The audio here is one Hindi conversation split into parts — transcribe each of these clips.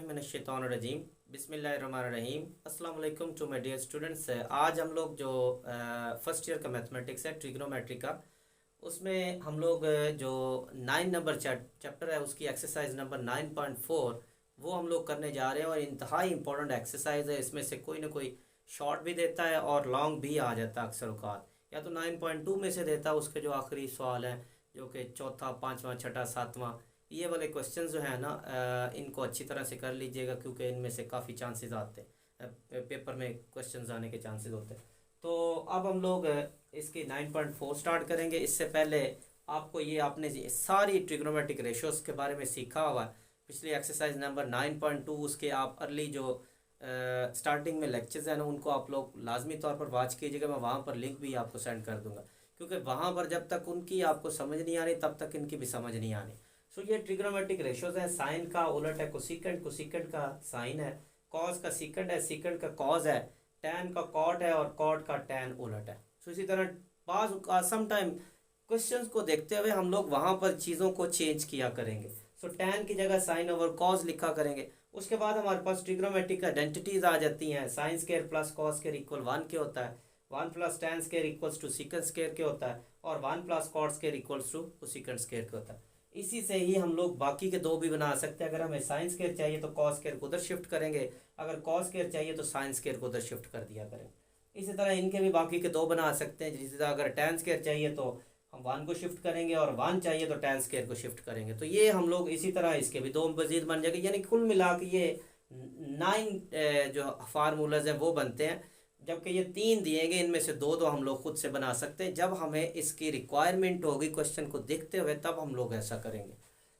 बिस्मिल्लाहिर्रहमानिर्रहीम बिस्मिल्लाहिर्रहमानिर्रहीम अस्सलाम वालेकुम टू माय डियर स्टूडेंट्स। आज हम लोग जो फर्स्ट ईयर का मैथमेटिक्स है ट्रिग्नोमेट्री का, उसमें हम लोग जो 9 नंबर चैप्टर है उसकी एक्सरसाइज नंबर 9.4 वो हम लोग करने जा रहे हैं। और इंतहाई इंपॉर्टेंट एक्सरसाइज है। इसमें से कोई ना कोई शॉर्ट भी देता है और लॉन्ग भी आ जाता है अक्सर औकात, या तो 9.2 में से देता है उसके जो आखिरी सवाल हैं, जो कि चौथा पाँचवा छठा सातवां, ये वाले क्वेश्चन जो है ना, इनको अच्छी तरह से कर लीजिएगा क्योंकि इनमें से काफ़ी चांसेस आते हैं, पेपर में क्वेश्चंस आने के चांसेस होते हैं। तो अब हम लोग इसकी 9.4 स्टार्ट करेंगे। इससे पहले आपको ये आपने सारी ट्रिग्नोमेट्रिक रेशियोज के बारे में सीखा हुआ है। पिछली एक्सरसाइज नंबर 9.2 उसके आप अर्ली जो स्टार्टिंग में लेक्चर्स हैं ना, उनको आप लोग लाजमी तौर पर वॉच कीजिएगा। मैं वहाँ पर लिंक भी आपको सेंड कर दूँगा, क्योंकि वहाँ पर जब तक उनकी आपको समझ नहीं आ रही तब तक इनकी भी समझ नहीं आनी। सो ये ट्रिग्नोमेट्रिक रेशियोज है। साइन का उलट है कोसिकेंट, कोसिकेंट का साइन है। कॉस का सीकेंट है, सीकेंट का कॉस है। टैन का कॉट है और कॉट का टैन उलट है। सो इसी तरह पास सम टाइम क्वेश्चंस को देखते हुए हम लोग वहाँ पर चीज़ों को चेंज किया करेंगे। सो टैन की जगह साइन ओवर कॉस लिखा करेंगे। उसके बाद हमारे पास ट्रिग्नोमेट्रिक आइडेंटिटीज आ जाती हैं। Sine square plus cos square equal 1 के होता है, 1 plus tan square equals to secant square के होता है, और 1 plus cot square equals to cosecant square के होता है। इसी से ही हम लोग बाकी के दो भी बना सकते हैं। अगर हमें साइन स्क्वायर चाहिए तो कॉस स्क्वायर को उधर शिफ्ट करेंगे, अगर कॉस स्क्वायर चाहिए तो साइन स्क्वायर को उधर शिफ्ट कर दिया करेंगे। इसी तरह इनके भी बाकी के दो बना सकते हैं। जिस तरह अगर टैन स्क्वायर चाहिए तो हम 1 को शिफ्ट करेंगे, और 1 चाहिए तो टैन स्क्वायर को शिफ्ट करेंगे। तो ये हम लोग इसी तरह इसके भी दो मजीद बन जाएंगे। यानी कुल मिला के ये 9 जो फार्मूलाज हैं वो बनते हैं। जबकि ये 3 दिए गए, इनमें से दो तो हम लोग खुद से बना सकते हैं। जब हमें इसकी रिक्वायरमेंट होगी क्वेश्चन को देखते हुए तब हम लोग ऐसा करेंगे।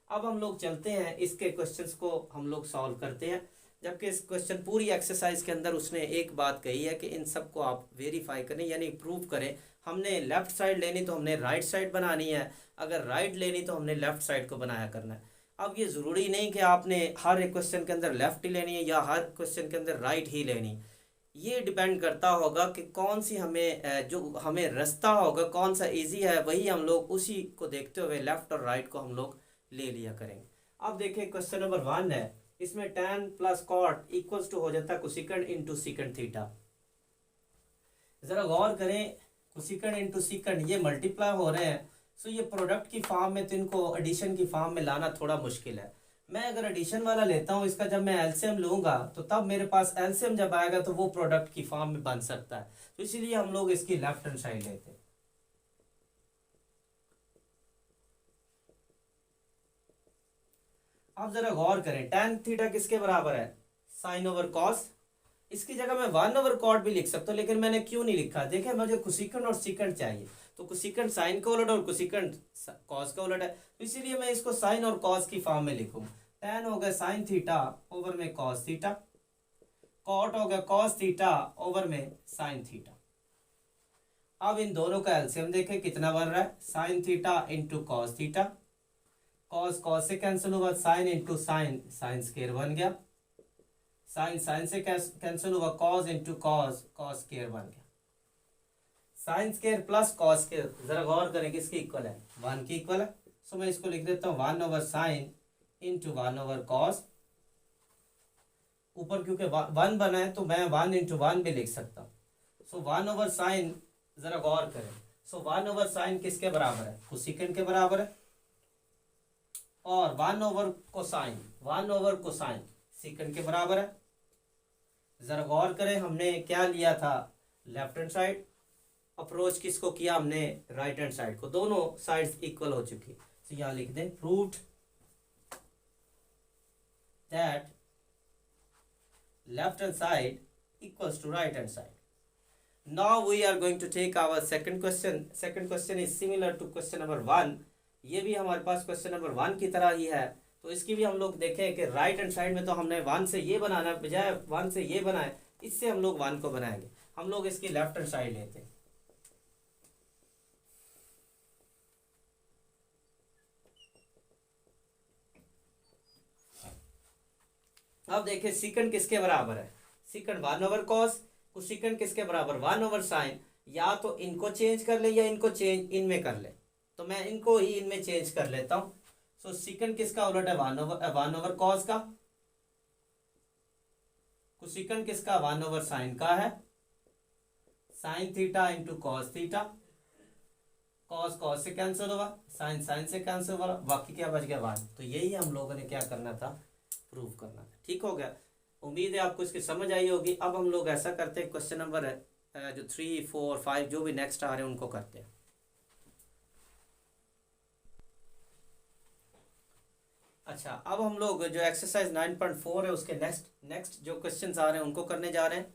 अब हम लोग चलते हैं इसके क्वेश्चंस को हम लोग सॉल्व करते हैं। जबकि इस क्वेश्चन पूरी एक्सरसाइज के अंदर उसने एक बात कही है कि इन सब को आप वेरीफाई करें, यानी प्रूव करें। हमने लेफ्ट साइड लेनी तो हमने राइट साइड बनानी है, अगर राइट लेनी तो हमने लेफ्ट साइड को बनाया करना है। अब ये ज़रूरी नहीं कि आपने हर एक क्वेश्चन के अंदर लेफ्ट ही लेनी है या हर क्वेश्चन के अंदर राइट ही लेनी है। ये डिपेंड करता होगा कि कौन सी हमें जो हमें रास्ता होगा, कौन सा इजी है, वही हम लोग उसी को देखते हुए लेफ्ट और राइट को हम लोग ले लिया करेंगे। अब देखिए क्वेश्चन नंबर 1 है। इसमें tan plus cot equals to हो जाता है कोसिकेंट इंटू सीकेंट थीटा। जरा गौर करें, कोसिकेंट इंटू सीकेंट ये मल्टीप्लाई हो रहे हैं। सो ये प्रोडक्ट की फॉर्म में, तो इनको एडिशन की फॉर्म में लाना थोड़ा मुश्किल है। मैं अगर एडिशन वाला लेता हूँ, इसका जब मैं एलसीएम लूंगा तो तब मेरे पास एलसीएम जब आएगा तो वो प्रोडक्ट की फॉर्म में बन सकता है। तो इसीलिए हम लोग इसकी लेफ्ट हैंड साइड लेते हैं। अब जरा गौर करें, tan थीटा किसके बराबर है? Sine over cos. इसकी जगह मैं 1 ओवर कॉट भी लिख सकता हूँ, लेकिन मैंने क्यों नहीं लिखा? देखें, मुझे कोसिकेंट और सीकेंट चाहिए, तो कोसिकेंट साइन का उलट और कोसिकेंट कॉस का उलट है, तो इसीलिए मैं इसको साइन और कॉस की फॉर्म में लिखूँ। tan हो गया साइन थीटा ओवर में कॉस थीटा, कॉट हो गया कॉस थीटा ओवर में साइन थीटा। अब इन दोनों का एलसीएम देखें कितना बन रहा है, sine theta into cos theta, cos cos से कैंसिल हुआ, sine into sine, sine square बन गया, साइन साइन से कैंसिल हुआ, cos into cos, cos square बन गया। Sign square plus cos square, जरा गौर करें किसकी इक्वल है? 1 की इक्वल है। सो मैं इसको लिख देता हूँ 1 over sine into 1 over cos. ऊपर क्योंकि 1 बना है तो मैं 1 इंटू 1 भी लिख सकता हूँ। सो 1 ओवर साइन, जरा गौर करें, सो 1 ओवर साइन किसके बराबर है? कोसिकेंट के बराबर है। और 1 over cosine, 1 over cosine secant के बराबर है। जरा गौर करें, हमने क्या लिया था? Left hand side. अप्रोच किसको किया हमने? राइट हैंड साइड को। दोनों साइड्स इक्वल हो चुकी। तो यहां लिख दें, proved that left hand side equals to right hand side. Now we are going to take our second question. Second question is similar to question number 1। ये भी हमारे पास क्वेश्चन नंबर 1 की तरह ही है। तो इसकी भी हम लोग देखें कि राइट हैंड साइड में तो हमने 1 से ये बनाना है, बजाय 1 से ये बनाए, इससे हम लोग 1 को बनाएंगे। हम लोग इसकी लेफ्ट हैंड साइड लेते हैं। अब देखिए सीकेंट किसके बराबर है? Secant 1 over cos. कोसिकेंट किसके बराबर? 1 ओवर साइन। या तो इनको चेंज कर ले या इनको चेंज इनमें कर ले, तो मैं इनको ही इनमें चेंज कर लेता हूं। सो सीकेंट किसका उलट है? 1 ओवर कॉस का। कोसिकेंड किसका, 1/sin का है, sine theta into cos theta, cos cos से कैंसिल होगा, साइन साइन से कैंसिल होगा, बाकी क्या बच गया 1। तो यही हम लोगों ने क्या करना था, प्रूव करना था। ठीक हो गया, उम्मीद है आपको इसकी समझ आई होगी। अब हम लोग ऐसा करते हैं, क्वेश्चन नंबर जो 3, 4, 5 जो भी नेक्स्ट आ रहे हैं उनको करते हैं। अच्छा, अब हम लोग जो एक्सरसाइज 9.4 है उसके नेक्स्ट जो क्वेश्चंस आ रहे हैं उनको करने जा रहे हैं।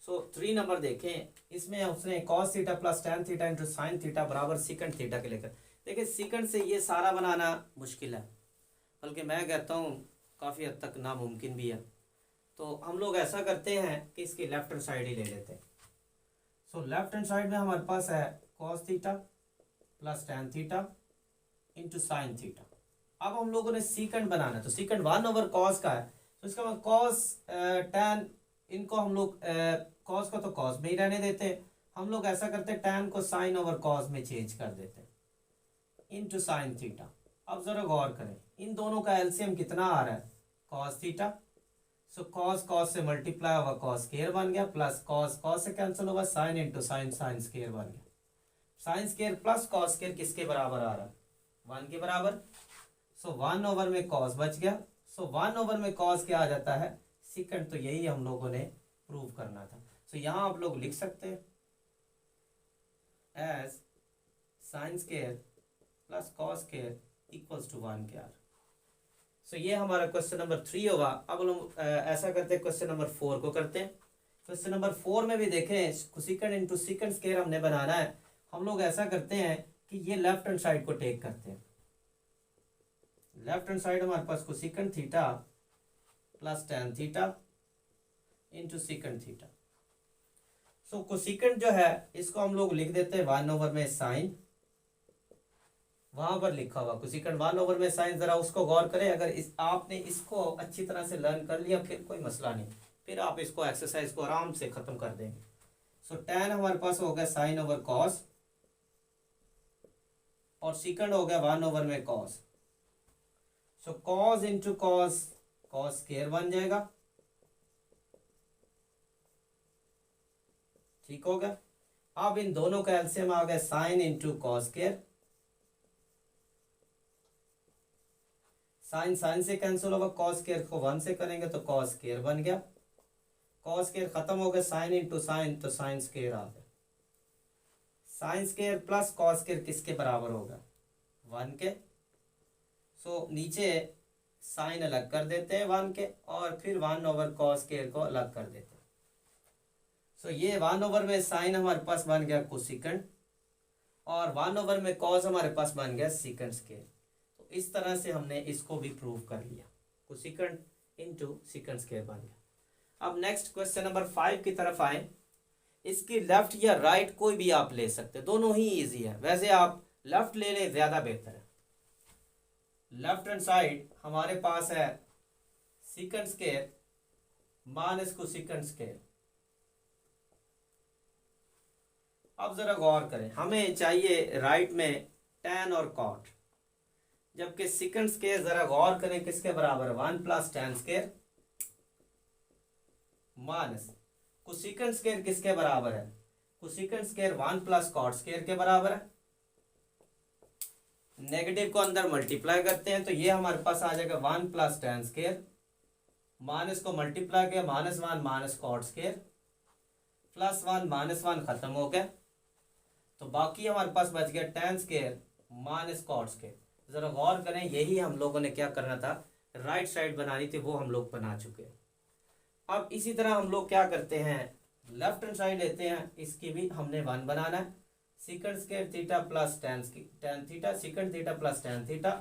सो 3 नंबर देखें, इसमें उसने cos theta plus tan theta into sine theta बराबर सीकेंड थीटा के लेकर। देखिए सीकेंड से ये सारा बनाना मुश्किल है, बल्कि मैं कहता हूँ काफ़ी हद तक नामुमकिन भी है। तो हम लोग ऐसा करते हैं कि इसकी लेफ्ट हैंड साइड ही ले लेते हैं। सो लेफ्ट हैंड साइड में हमारे पास है cos theta plus tan theta into sine theta. अब हम लोगों ने सीकेंड बनाना है, तो सीकेंड 1/cos का है, तो इसका मतलब कॉस टैन, इनको हम लोग कॉस को तो कॉस में ही रहने देते हैं, हम लोग ऐसा करते हैं टैन को साइन ओवर कॉस में चेंज कर देते हैं इंटू साइन थीटा। अब जरा गौर करें, इन दोनों का एलसीएम कितना आ रहा है, cos theta. So cos cos से मल्टीप्लाई होगा, कॉस स्क्वायर बन गया, प्लस कॉस कॉस से कैंसिल होगा, sine into sine sine square बन गया। Sign square plus cos square किसके बराबर आ रहा है, 1 के बराबर। सो 1 में कॉस बच गया। सो 1 में कॉस क्या आ जाता है, सीकेंड। तो यही हम लोगों ने प्रूव करना था। सो यहां आप लोग लिख सकते हैं as sine square plus cos square equals to 1 के आर। सो ये हमारा क्वेश्चन नंबर 3 होगा। अब हम लोग ऐसा करते हैं, क्वेश्चन नंबर 4 को करते हैं। क्वेश्चन नंबर 4 में भी देखें, सीकेंड इंटू सीकेंड स्क्वायर हमने बनाना है। हम लोग ऐसा करते हैं कि ये लेफ्ट हैंड साइड को टेक करते हैं। लेफ्ट हैंड साइड हमारे पास cosecant theta plus tan theta into secant theta. So cosecant जो है इसको हम लोग लिख देते हैं 1 में साइन, वहां पर लिखा हुआ कोसिकेंड 1 में साइन। जरा उसको गौर करें, अगर आपने इसको अच्छी तरह से लर्न कर लिया फिर कोई मसला नहीं, फिर आप इसको एक्सरसाइज को आराम से खत्म कर देंगे। सो टैन हमारे पास हो गया साइन ओवर कॉस, और सीकेंड हो गया 1 में cos. So cos into cos, cos square बन जाएगा। ठीक हो गया। अब इन दोनों का एलसीएम आ गया sine into cos square, sine sine से कैंसिल होगा, कॉस स्क्वायर को 1 से करेंगे तो कॉस स्क्वायर बन गया। कॉस स्क्वायर खत्म हो गया, साइन इंटू साइन तो साइन स्क्वायर आ गया। Sign square plus cos square किसके बराबर होगा, 1 के। सो नीचे साइन अलग कर देते हैं 1 के, और फिर 1/cos स्क्वायर को अलग कर देते हैं। सो ये 1 में साइन हमारे पास बन गया कोसिकेंड, और 1 में कॉस हमारे पास बन गया सीकेंड स्क्वायर। तो इस तरह से हमने इसको भी प्रूव कर लिया, कोसिकेंड इंटू सीकेंड स्क्वायर बन गया। अब नेक्स्ट क्वेश्चन नंबर 5 की तरफ आए। इसकी लेफ्ट या राइट कोई भी आप ले सकते, दोनों ही इजी है। वैसे आप लेफ्ट ले लें ज्यादा बेहतर है। लेफ्ट हैंड साइड हमारे पास है सीकेंड स्क्वायर माइनस कोसिकेंड स्क्वायर। अब जरा गौर करें, हमें चाहिए राइट में टैन और कॉट, जबकि सीकेंड स्क्वायर जरा गौर करें किसके बराबर, 1 plus tan square minus cosecant square किसके बराबर है, cosecant square 1 plus cot square के बराबर है। नेगेटिव को अंदर मल्टीप्लाई करते हैं तो ये हमारे पास आ जाएगा 1 प्लस टैन स्क्वायर, माइनस को मल्टीप्लाई किया -1 माइनस कॉट स्क्वायर, +1 -1 खत्म हो गया। तो बाकी हमारे पास बच गया tan square minus cot square. जरा गौर करें, यही हम लोगों ने क्या करना था, राइट साइड बनानी थी, वो हम लोग बना चुके हैं। अब इसी तरह हम लोग क्या करते हैं, लेफ्ट हैंड साइड लेते हैं, इसकी भी हमने 1 बनाना है। सीकेंड square theta plus tan theta, secant theta plus tan theta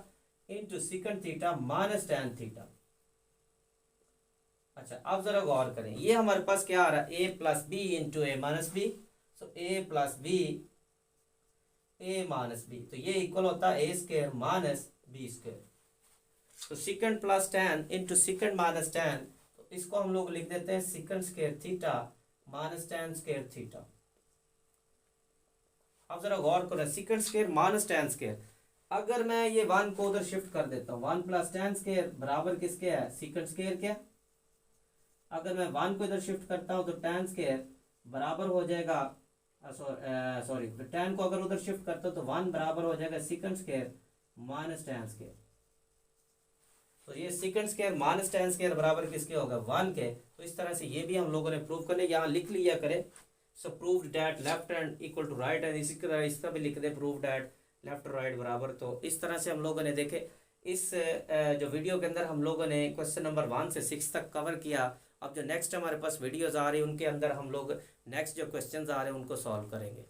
into secant theta minus tan theta. अच्छा, अब जरा गौर करें, ये हमारे पास क्या आ रहा है, a plus B into A minus B. So a plus B A minus B, तो ये इक्वल होता है A square minus B square. तो secant plus tan into secant minus tan, तो इसको हम लोग लिख देते हैं secant square theta minus tan square theta. अब जरा गौर करें, secant square minus tan square, अगर मैं ये 1 को उधर शिफ्ट कर देता हूँ, 1 प्लस टैन स्क्वायर बराबर किसके है, सीकेंड स्क्वायर के। अगर मैं 1 को इधर शिफ्ट करता हूँ तो tan स्क्वायर बराबर हो जाएगा, सॉरी, tan को अगर उधर शिफ्ट करता हूँ तो 1 बराबर हो जाएगा second square minus tan square. तो ये second square minus tan square बराबर किसके होगा, 1 के। तो इस तरह से ये भी हम लोगों ने प्रूव करने, यहाँ लिख लिया करें। So proved that left hand equal to right hand, इसी तरह इसका भी लिख दे प्रूव दैट लेफ्ट और राइट बराबर। तो इस तरह से हम लोगों ने देखे इस जो वीडियो के अंदर हम लोगों ने क्वेश्चन नंबर 1 से 6 तक कवर किया। अब जो नेक्स्ट हमारे पास वीडियोज आ रही है उनके अंदर हम लोग नेक्स्ट जो क्वेश्चंस आ रहे हैं उनको सॉल्व करेंगे।